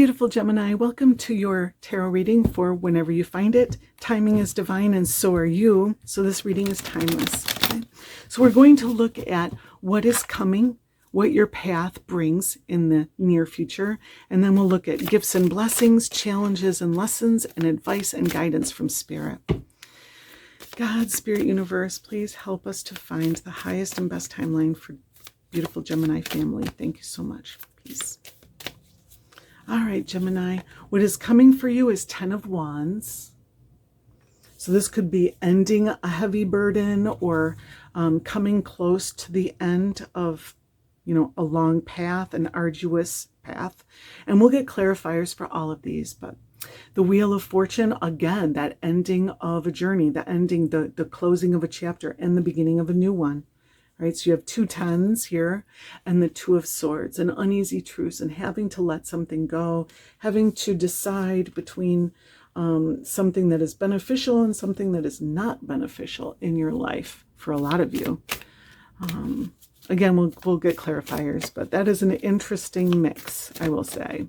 beautiful Gemini, welcome to your tarot reading for whenever you find it. Timing is divine and so are you. So this reading is timeless. Okay? So we're going to look at what is coming, what your path brings in the near future. And then we'll look at gifts and blessings, challenges and lessons, and advice and guidance from Spirit. God, Spirit, Universe, please help us to find the highest and best timeline for beautiful Gemini family. Thank you so much. Peace. All right, Gemini, what is coming for you is 10 of Wands. So this could be ending a heavy burden or coming close to the end of, a long path, an arduous path. And we'll get clarifiers for all of these, but the Wheel of Fortune, again, that ending of a journey, the ending, the closing of a chapter and the beginning of a new one. Right, so you have 2 tens here and the 2 of Swords, an uneasy truce and having to let something go, having to decide between something that is beneficial and something that is not beneficial in your life for a lot of you. Again, we'll get clarifiers, but that is an interesting mix, I will say.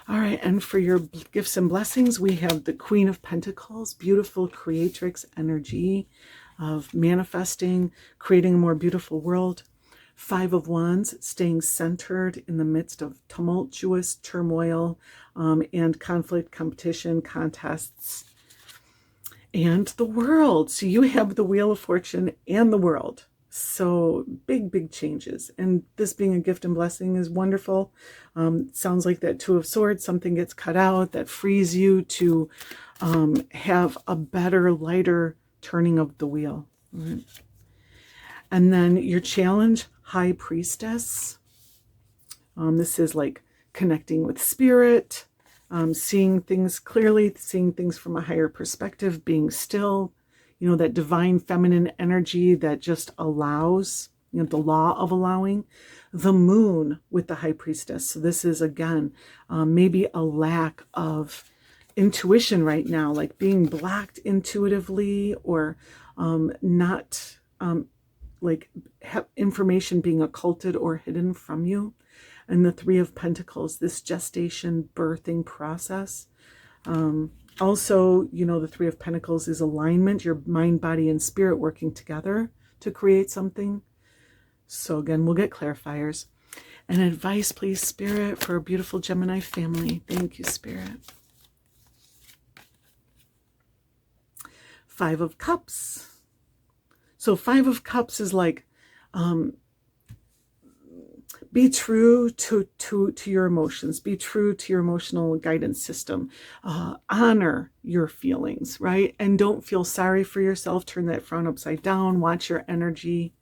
All right, and for your gifts and blessings, we have the Queen of Pentacles, beautiful creatrix energy of manifesting, creating a more beautiful world. 5 of Wands, staying centered in the midst of tumultuous turmoil and conflict, competition, contests, and the World. So you have the Wheel of Fortune and the World. So big changes. And this being a gift and blessing is wonderful. Sounds like that 2 of Swords, something gets cut out that frees you to have a better, lighter turning of the wheel. Right? And then your challenge, High Priestess. This is like connecting with Spirit, seeing things clearly, seeing things from a higher perspective, being still, that divine feminine energy that just allows, the law of allowing. The Moon with the High Priestess. So this is, again, maybe a lack of intuition right now, like being blocked intuitively or not like information being occulted or hidden from you. And the 3 of Pentacles, this gestation birthing process. Also, the 3 of Pentacles is alignment, your mind, body, and spirit working together to create something. So again, we'll get clarifiers. And advice, please, Spirit, for a beautiful Gemini family. Thank you, Spirit. 5 of Cups. So 5 of Cups is like, be true to your emotions. Be true to your emotional guidance system. Honor your feelings, right? And don't feel sorry for yourself. Turn that frown upside down. Watch your energy.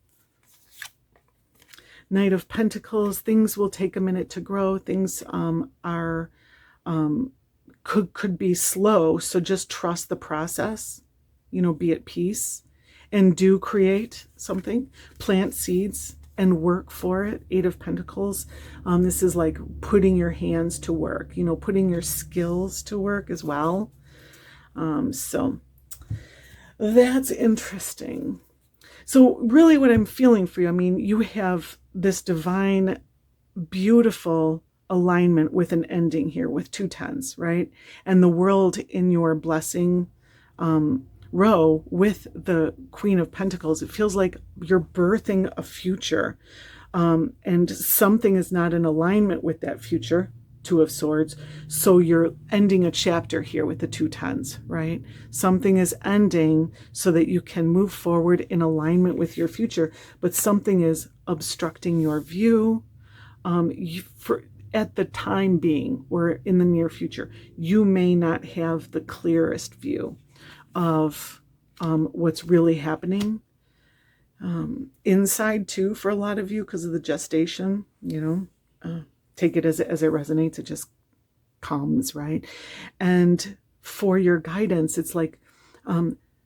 Knight of Pentacles. Things will take a minute to grow. Things could be slow. So just trust the process. Be at peace and do create something, plant seeds and work for it. 8 of Pentacles. This is like putting your hands to work, putting your skills to work as well. So that's interesting. So really what I'm feeling for you, you have this divine, beautiful alignment with an ending here with 2 tens, right? And the World in your blessing row with the Queen of Pentacles. It feels like you're birthing a future, and something is not in alignment with that future, 2 of Swords. So you're ending a chapter here with the 2 tens, right? Something is ending so that you can move forward in alignment with your future, but something is obstructing your view. At the time being, or in the near future, you may not have the clearest view of what's really happening inside too, for a lot of you, because of the gestation. Take it as it resonates. It just comes, right? And for your guidance, it's like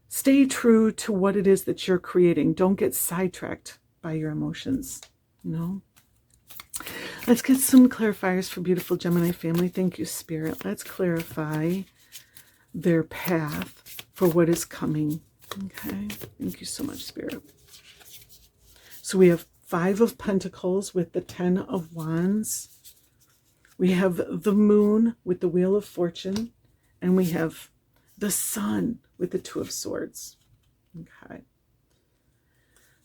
stay true to what it is that you're creating. Don't get sidetracked by your emotions. Let's get some clarifiers for beautiful Gemini family. Thank you, Spirit. Let's clarify their path for what is coming. Okay, thank you so much, Spirit. So we have 5 of Pentacles with the 10 of Wands. We have the moon with the Wheel of Fortune, and we have the sun with the Two of Swords. Okay.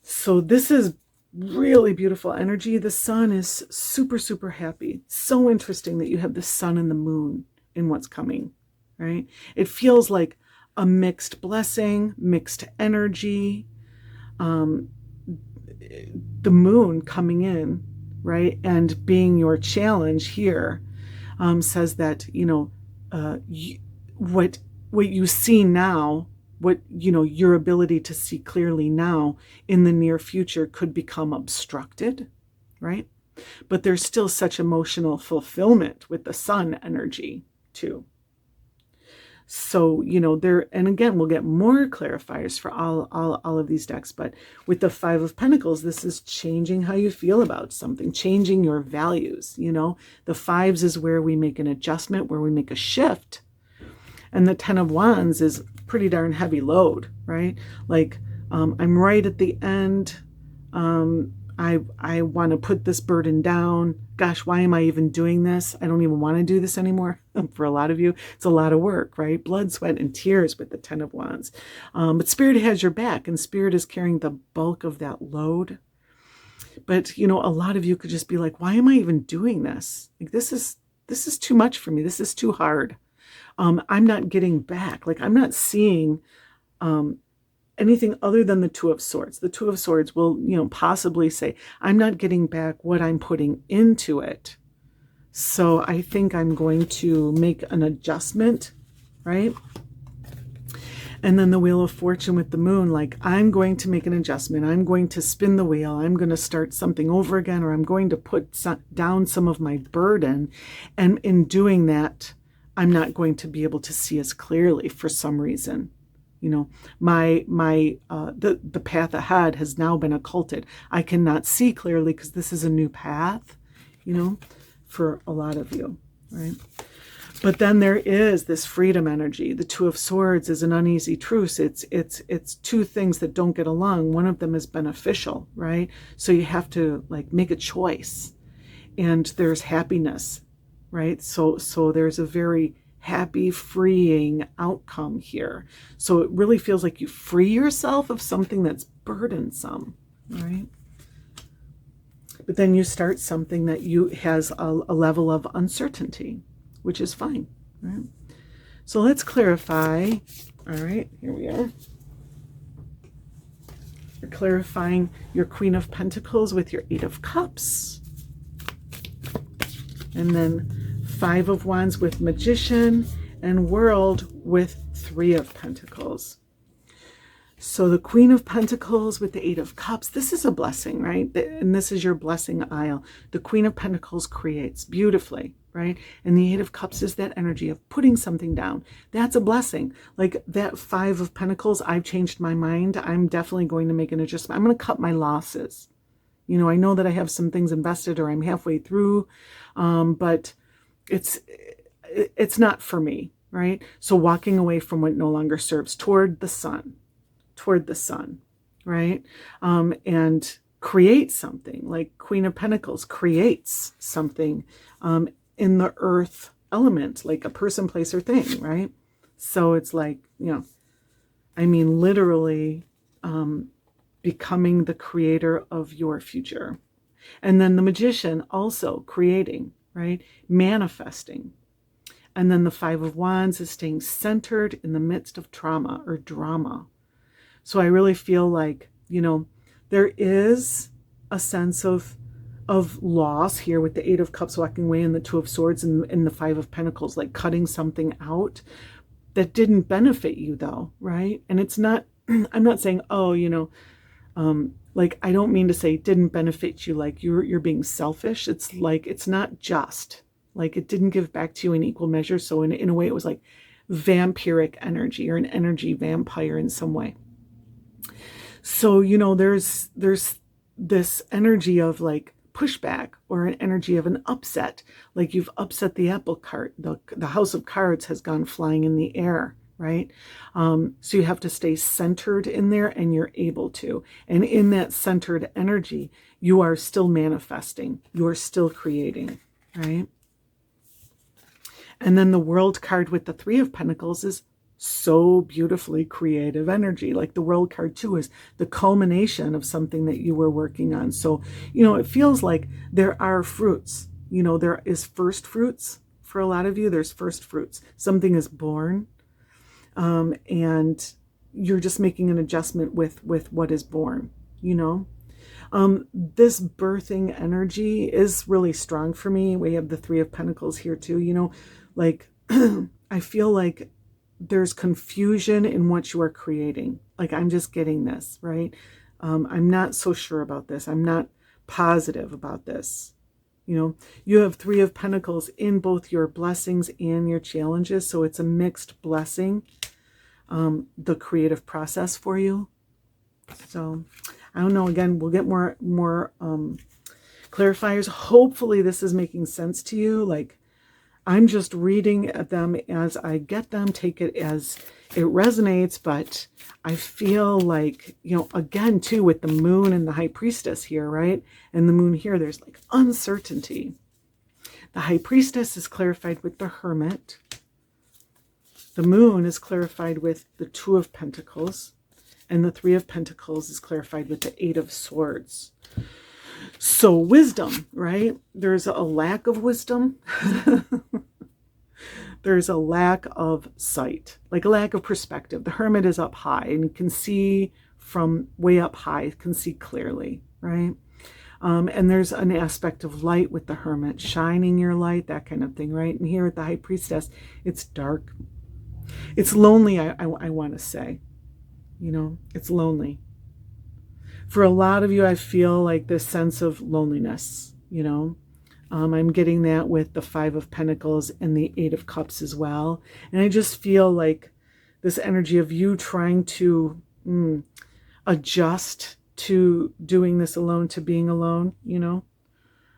So this is really beautiful energy. The sun is super, super happy. So interesting that you have the sun and the moon in what's coming, right? It feels like a mixed blessing, mixed energy. The moon coming in, right, and being your challenge here says that, what you see now, what, your ability to see clearly now in the near future could become obstructed, right? But there's still such emotional fulfillment with the sun energy too. So, there, and again, we'll get more clarifiers for all of these decks, but with the Five of Pentacles, this is changing how you feel about something, changing your values. The fives is where we make an adjustment, where we make a shift. And the Ten of Wands is pretty darn heavy load, right? Like, I'm right at the end. I want to put this burden down. Gosh, why am I even doing this? I don't even want to do this anymore. For a lot of you, it's a lot of work, right? Blood, sweat, and tears with the Ten of Wands. But Spirit has your back, and Spirit is carrying the bulk of that load. But, a lot of you could just be like, why am I even doing this? Like, this is too much for me. This is too hard. I'm not getting back. Like, I'm not seeing anything other than the Two of Swords. The Two of Swords will, possibly say, I'm not getting back what I'm putting into it. So I think I'm going to make an adjustment, right? And then the Wheel of Fortune with the moon, like, I'm going to make an adjustment. I'm going to spin the wheel. I'm going to start something over again, or I'm going to put down some of my burden. And in doing that, I'm not going to be able to see as clearly for some reason. The path ahead has now been occulted. I cannot see clearly because this is a new path, for a lot of you, right? But then there is this freedom energy. The Two of Swords is an uneasy truce. It's two things that don't get along. One of them is beneficial, right? So you have to make a choice, and there's happiness, right? So there's a very happy, freeing outcome here. So it really feels like you free yourself of something that's burdensome, right? But then you start something that has a level of uncertainty, which is fine, right? So let's clarify. All right, here we are. You're clarifying your Queen of Pentacles with your Eight of Cups. And then Five of Wands with Magician, and World with Three of Pentacles. So the Queen of Pentacles with the Eight of Cups, this is a blessing, right? And this is your blessing aisle. The Queen of Pentacles creates beautifully, right? And the Eight of Cups is that energy of putting something down. That's a blessing. Like that Five of Pentacles, I've changed my mind. I'm definitely going to make an adjustment. I'm going to cut my losses. I know that I have some things invested, or I'm halfway through, but it's not for me, right? So walking away from what no longer serves toward the sun, right? And create something. Like Queen of Pentacles creates something in the earth element, like a person, place, or thing, right? So it's like, literally becoming the creator of your future. And then the Magician also creating, right? Manifesting. And then the Five of Wands is staying centered in the midst of trauma or drama. So I really feel like, there is a sense of loss here with the Eight of Cups walking away, and the Two of Swords and the Five of Pentacles, like cutting something out that didn't benefit you though, right? And it's not, I'm not saying, I don't mean to say it didn't benefit you, like you're being selfish. It's like, it's not just, like it didn't give back to you in equal measure. So in a way, it was like vampiric energy, or an energy vampire in some way. So, there's this energy of like pushback, or an energy of an upset. Like you've upset the apple cart. The house of cards has gone flying in the air, right? So you have to stay centered in there, and you're able to. And in that centered energy, you are still manifesting. You are still creating, right? And then the World card with the Three of Pentacles is so beautifully creative energy. Like the World card too is the culmination of something that you were working on. So, it feels like there are fruits. There is first fruits for a lot of you. There's first fruits. Something is born, and you're just making an adjustment with what is born. This birthing energy is really strong for me. We have the Three of Pentacles here too. Like I feel like there's confusion in what you are creating. Like I'm just getting this, right? I'm not so sure about this. I'm not positive about this. You have Three of Pentacles in both your blessings and your challenges. So it's a mixed blessing, the creative process for you. So I don't know. Again, we'll get more clarifiers. Hopefully this is making sense to you. Like I'm just reading them as I get them, take it as it resonates. But I feel like, again, too, with the Moon and the High Priestess here, right? And the Moon here, there's like uncertainty. The High Priestess is clarified with the Hermit. The Moon is clarified with the Two of Pentacles. And the Three of Pentacles is clarified with the Eight of Swords. So wisdom, right? There's a lack of wisdom. There's a lack of sight, like a lack of perspective. The Hermit is up high and you can see from way up high, can see clearly, right? And there's an aspect of light with the Hermit, shining your light, that kind of thing, right? And here at the High Priestess, it's dark. It's lonely, I want to say. It's lonely. For a lot of you, I feel like this sense of loneliness, I'm getting that with the Five of Pentacles and the Eight of Cups as well. And I just feel like this energy of you trying to adjust to doing this alone, to being alone,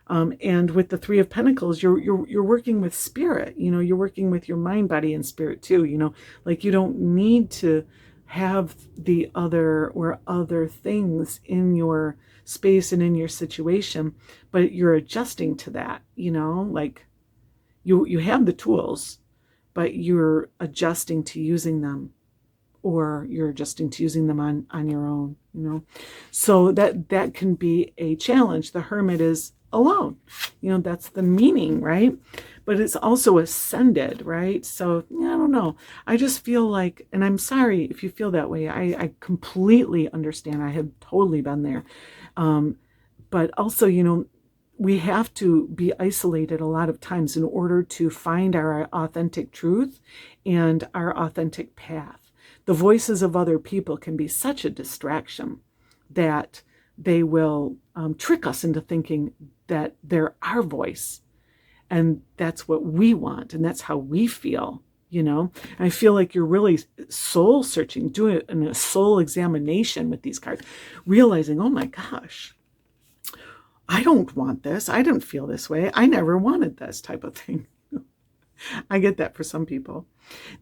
and with the Three of Pentacles, you're working with spirit, you're working with your mind, body, and spirit too, like you don't need to have the other or other things in your space and in your situation, but you're adjusting to that, like you have the tools, but you're adjusting to using them, or you're adjusting to using them on your own, so that can be a challenge. The Hermit is alone, that's the meaning, right? But it's also ascended, right? So I don't know. I just feel like, and I'm sorry if you feel that way. I completely understand. I have totally been there. But also, we have to be isolated a lot of times in order to find our authentic truth and our authentic path. The voices of other people can be such a distraction that they will trick us into thinking that they're our voice. And that's what we want. And that's how we feel, I feel like you're really soul searching, doing a soul examination with these cards, realizing, oh my gosh, I don't want this. I didn't feel this way. I never wanted this type of thing. I get that for some people.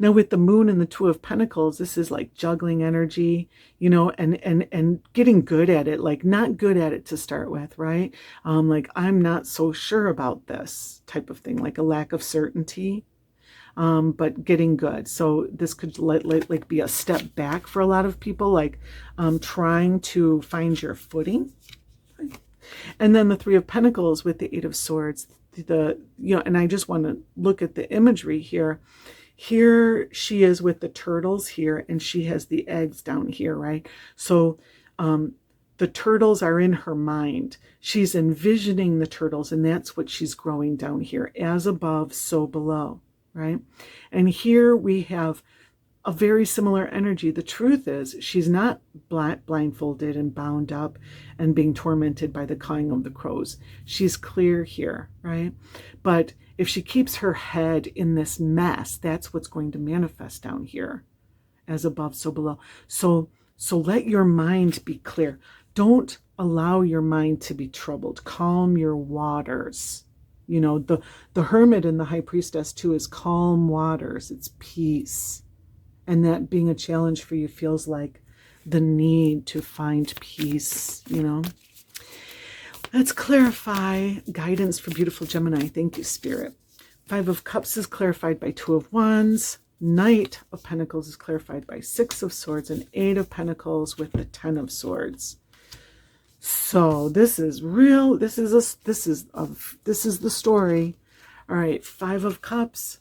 Now with the Moon and the Two of Pentacles, this is like juggling energy, and getting good at it, like not good at it to start with, right? Like I'm not so sure about this type of thing, like a lack of certainty, but getting good. So this could like be a step back for a lot of people, like trying to find your footing. And then the Three of Pentacles with the Eight of Swords, and I just want to look at the imagery here. Here she is with the turtles here, and she has the eggs down here, right? So the turtles are in her mind. She's envisioning the turtles, and that's what she's growing down here. As above, so below, right? And here we have a very similar energy. The truth is, she's not blindfolded and bound up and being tormented by the cawing of the crows. She's clear here, right? But if she keeps her head in this mess, that's what's going to manifest down here. As above, so below. So let your mind be clear. Don't allow your mind to be troubled. Calm your waters. The Hermit and the High Priestess too is calm waters. It's peace. And that being a challenge for you feels like the need to find peace, Let's clarify guidance for beautiful Gemini. Thank you, Spirit. Five of Cups is clarified by Two of Wands. Knight of Pentacles is clarified by Six of Swords, and Eight of Pentacles with the Ten of Swords. So this is real. This is the story. All right, Five of Cups.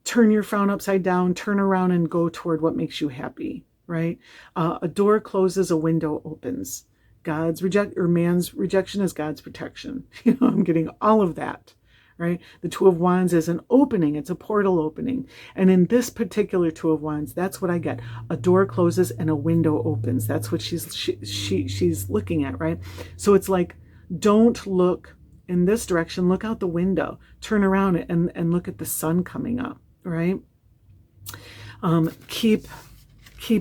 Turn your frown upside down. Turn around and go toward what makes you happy. Right? A door closes, a window opens. Man's rejection is God's protection. I'm getting all of that. Right? The Two of Wands is an opening. It's a portal opening. And in this particular Two of Wands, that's what I get. A door closes and a window opens. That's what she's looking at, right? So it's like, don't look in this direction. Look out the window. Turn around and look at the sun coming up, right? Keep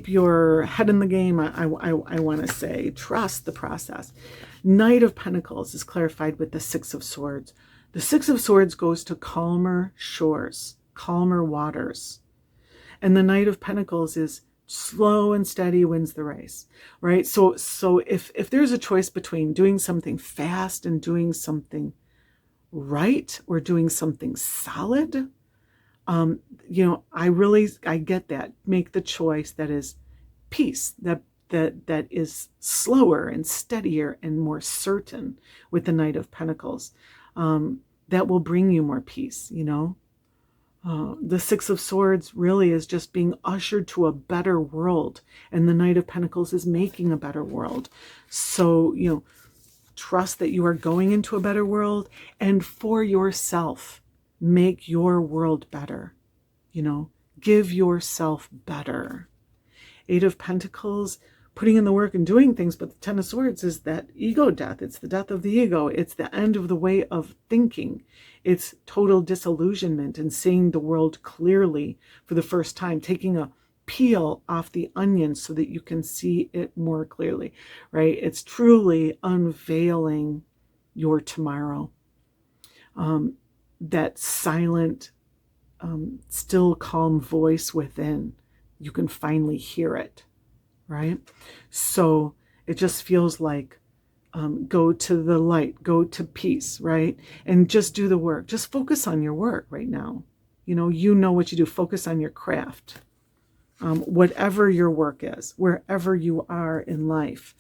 your head in the game. I want to say, trust the process. Knight of Pentacles is clarified with the Six of Swords. The Six of Swords goes to calmer shores, calmer waters. And the Knight of Pentacles is slow and steady wins the race, right? So if there's a choice between doing something fast and doing something right, or doing something solid, I get that. Make the choice that is peace, that is slower and steadier and more certain with the Knight of Pentacles. That will bring you more peace, The Six of Swords really is just being ushered to a better world. And the Knight of Pentacles is making a better world. So, trust that you are going into a better world, and for yourself, make your world better. Give yourself better. Eight of Pentacles, putting in the work and doing things, but the Ten of Swords is that ego death. It's the death of the ego. It's the end of the way of thinking. It's total disillusionment and seeing the world clearly for the first time, taking a peel off the onion so that you can see it more clearly, right? It's truly unveiling your tomorrow. That silent, still calm voice within, you can finally hear it. Right? So it just feels like, go to the light, go to peace, right? And just do the work. Just focus on your work right now. You know what you do. Focus on your craft. Whatever your work is, wherever you are in life.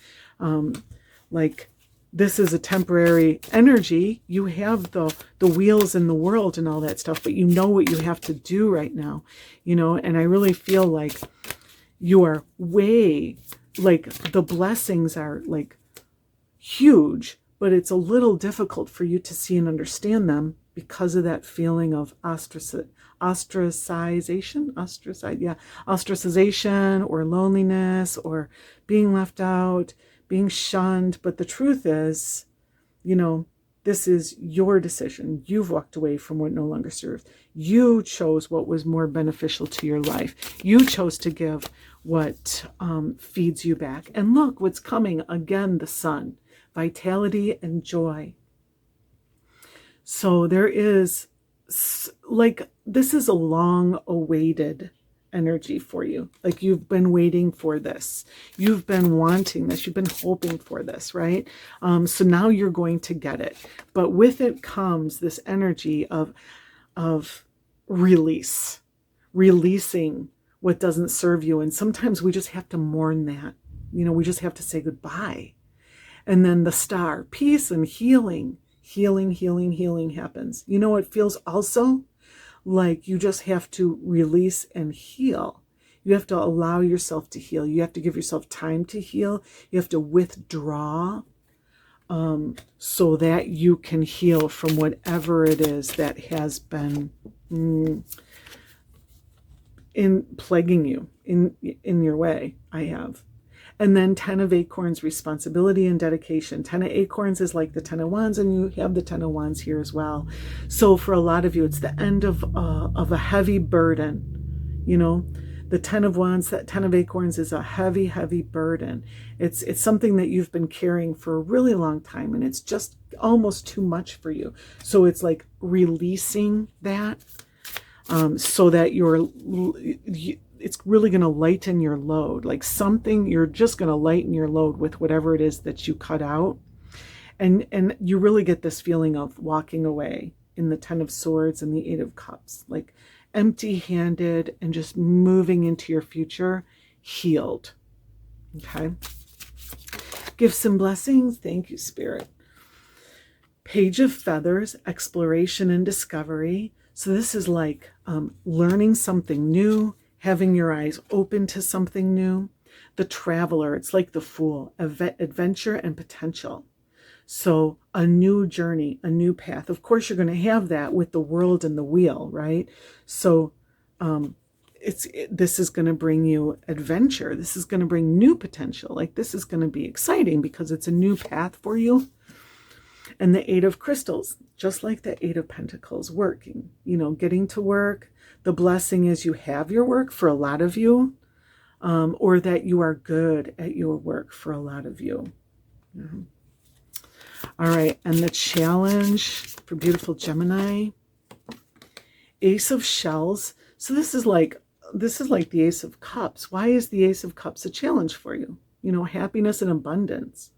Like, this is a temporary energy. You have the wheels in the world and all that stuff, but you know what you have to do right now. And I really feel like you are the blessings are like huge, but it's a little difficult for you to see and understand them because of that feeling of ostracization or loneliness or being left out, being shunned. But the truth is, this is your decision. You've walked away from what no longer serves. You chose what was more beneficial to your life. You chose to give what feeds you back. And look what's coming again, the sun, vitality and joy. So there is, this is a long awaited energy for you. Like, you've been waiting for this. You've been wanting this. You've been hoping for this, right? So now you're going to get it. But with it comes this energy of releasing what doesn't serve you. And sometimes we just have to mourn that. We just have to say goodbye. And then the star, peace and healing happens. It feels also like you just have to release and heal. You have to allow yourself to heal. You have to give yourself time to heal. You have to withdraw so that you can heal from whatever it is that has been plaguing you in your way. I have. And then 10 of Acorns, responsibility and dedication. 10 of Acorns is like the 10 of Wands, and you have the 10 of Wands here as well. So for a lot of you, it's the end of a heavy burden. The 10 of Wands, that 10 of Acorns is a heavy, heavy burden. It's something that you've been carrying for a really long time, and it's just almost too much for you. So it's like releasing that so that it's really going to lighten your load. Like something, you're just going to lighten your load with whatever it is that you cut out. And you really get this feeling of walking away, in the Ten of Swords and the Eight of Cups, like empty-handed and just moving into your future healed. Okay. Gifts and blessings. Thank you, Spirit. Page of Feathers, exploration and discovery. So this is like learning something new, having your eyes open to something new. The Traveler, it's like the Fool, adventure and potential. So a new journey, a new path. Of course, you're going to have that with the World and the Wheel, right? So this is going to bring you adventure. This is going to bring new potential. Like this is going to be exciting because it's a new path for you. And the Eight of Crystals, just like the Eight of Pentacles, working, getting to work. The blessing is you have your work for a lot of you, or that you are good at your work for a lot of you. All right, and the challenge for beautiful Gemini, Ace of Shells. So this is like the Ace of Cups. Why is the Ace of Cups a challenge for you? Happiness and abundance.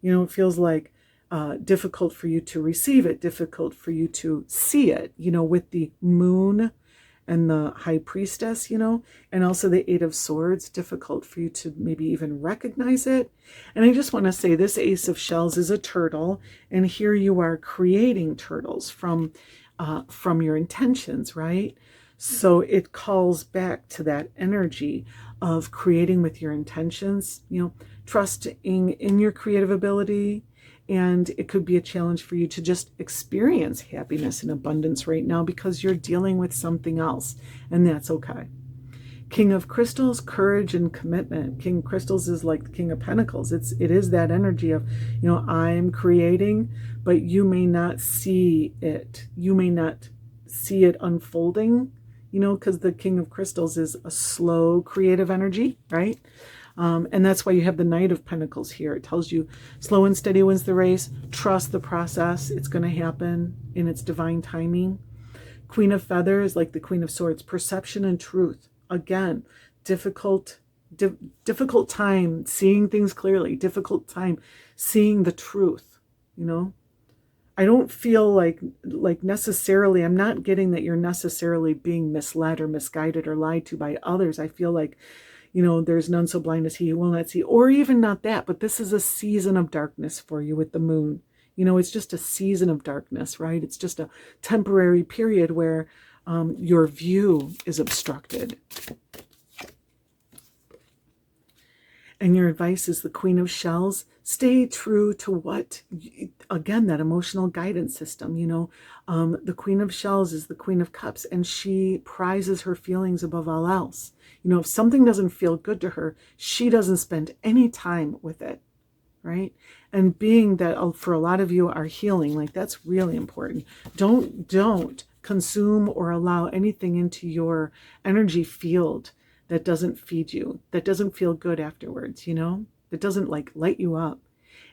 It feels like difficult for you to receive it, difficult for you to see it, with the Moon and the High Priestess, and also the Eight of Swords, difficult for you to maybe even recognize it. And I just want to say this Ace of Shells is a turtle, and here you are creating turtles from your intentions, right? So it calls back to that energy of creating with your intentions, trusting in your creative ability. And it could be a challenge for you to just experience happiness and abundance right now because you're dealing with something else, and that's okay. King of Crystals, courage and commitment. King of Crystals is like the King of Pentacles. It is that energy of, I am creating, but you may not see it. You may not see it unfolding, because the King of Crystals is a slow creative energy, right? And that's why you have the Knight of Pentacles here. It tells you slow and steady wins the race. Trust the process. It's going to happen in its divine timing. Queen of Feathers, like the Queen of Swords, perception and truth. Again, difficult time seeing things clearly. Difficult time seeing the truth. I don't feel like necessarily, I'm not getting that you're necessarily being misled or misguided or lied to by others. I feel like there's none so blind as he who will not see, or even not that, but this is a season of darkness for you with the Moon. It's just a season of darkness, right? It's just a temporary period where your view is obstructed. And your advice is the Queen of Shells. Stay true to what, again, that emotional guidance system, the Queen of Shells is the Queen of Cups, and she prizes her feelings above all else. If something doesn't feel good to her, she doesn't spend any time with it, right? And being that for a lot of you are healing, like that's really important. Don't consume or allow anything into your energy field that doesn't feed you, that doesn't feel good afterwards, that doesn't light you up.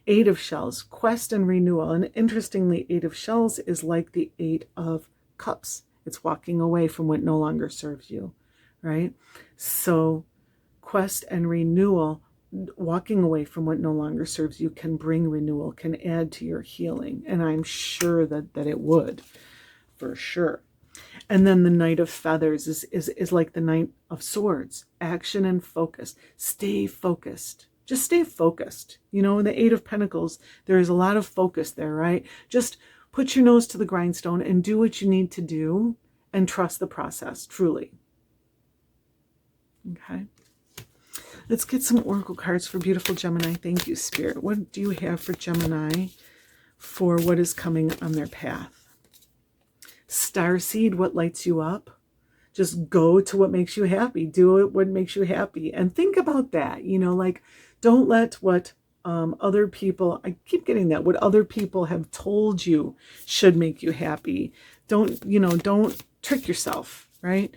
Eight of Shells, quest and renewal. And interestingly, Eight of Shells is like the Eight of Cups. It's walking away from what no longer serves you, right? So quest and renewal, walking away from what no longer serves you can bring renewal, can add to your healing. And I'm sure that it would, for sure. And then the Knight of Feathers is like the Knight of Swords, action and focus. Stay focused. Just stay focused. In the Eight of Pentacles, there is a lot of focus there, right? Just put your nose to the grindstone and do what you need to do and trust the process, truly. Okay. Let's get some oracle cards for beautiful Gemini. Thank you, Spirit. What do you have for Gemini for what is coming on their path? Starseed, what lights you up? Just go to what makes you happy. Do it what makes you happy. And think about that. Don't let what other people, I keep getting that, what other people have told you should make you happy. Don't trick yourself, right?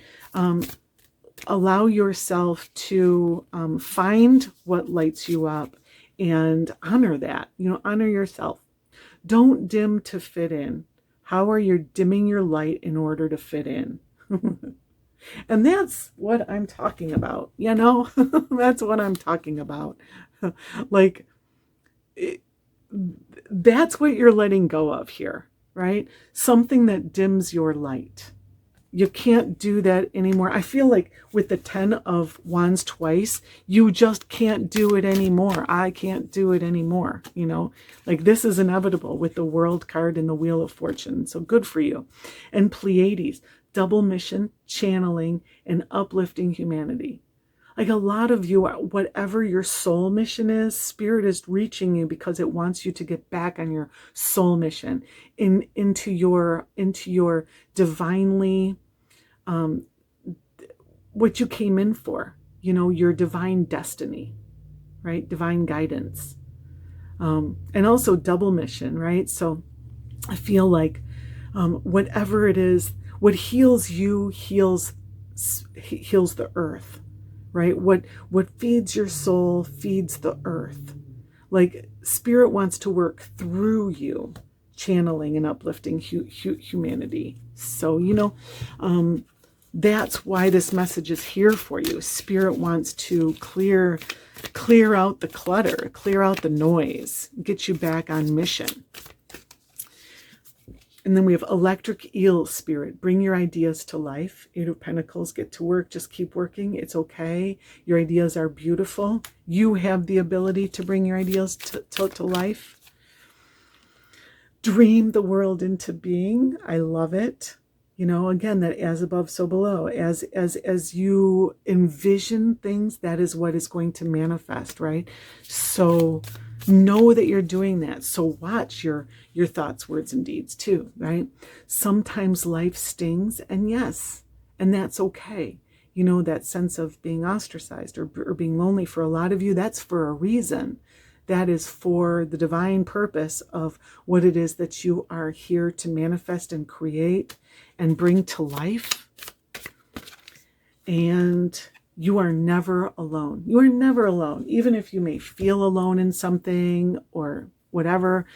Allow yourself to find what lights you up and honor that. Honor yourself. Don't dim to fit in. How are you dimming your light in order to fit in? And that's what I'm talking about, that's what I'm talking about. That's what you're letting go of here. right? Something that dims your light. You can't do that anymore. I feel like with the 10 of Wands twice, you just can't do it anymore. I can't do it anymore. You know, like this is inevitable with the World card and the Wheel of Fortune. So good for you. And Pleiades, double mission, channeling, and uplifting humanity. Like a lot of you, whatever your soul mission is, Spirit is reaching you because it wants you to get back on your soul mission, into your divinely, what you came in for, you know, your divine destiny, right? Divine guidance. And also double mission, right? So I feel like whatever it is, what heals you heals the earth. Right? What feeds your soul feeds the earth. Like Spirit wants to work through you, channeling and uplifting humanity. So, you know, that's why this message is here for you. Spirit wants to clear out the clutter, clear out the noise, get you back on mission. And then we have electric eel spirit. Bring your ideas to life. 8 of Pentacles, get to work. Just keep working. It's okay. Your ideas are beautiful. You have the ability to bring your ideas to life. Dream the world into being. I love it. You know, again, that as above, so below. As you envision things, that is what is going to manifest, right? So know that you're doing that. So watch your thoughts, words, and deeds too, right? Sometimes life stings, and yes, and that's okay. You know, that sense of being ostracized or being lonely, for a lot of you, that's for a reason. That is for the divine purpose of what it is that you are here to manifest and create and bring to life. And you are never alone. You are never alone. Even if you may feel alone in something or whatever,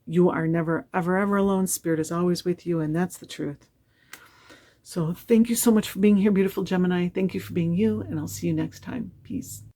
you are never, ever, ever alone. Spirit is always with you, and that's the truth. So thank you so much for being here, beautiful Gemini. Thank you for being you, and I'll see you next time. Peace.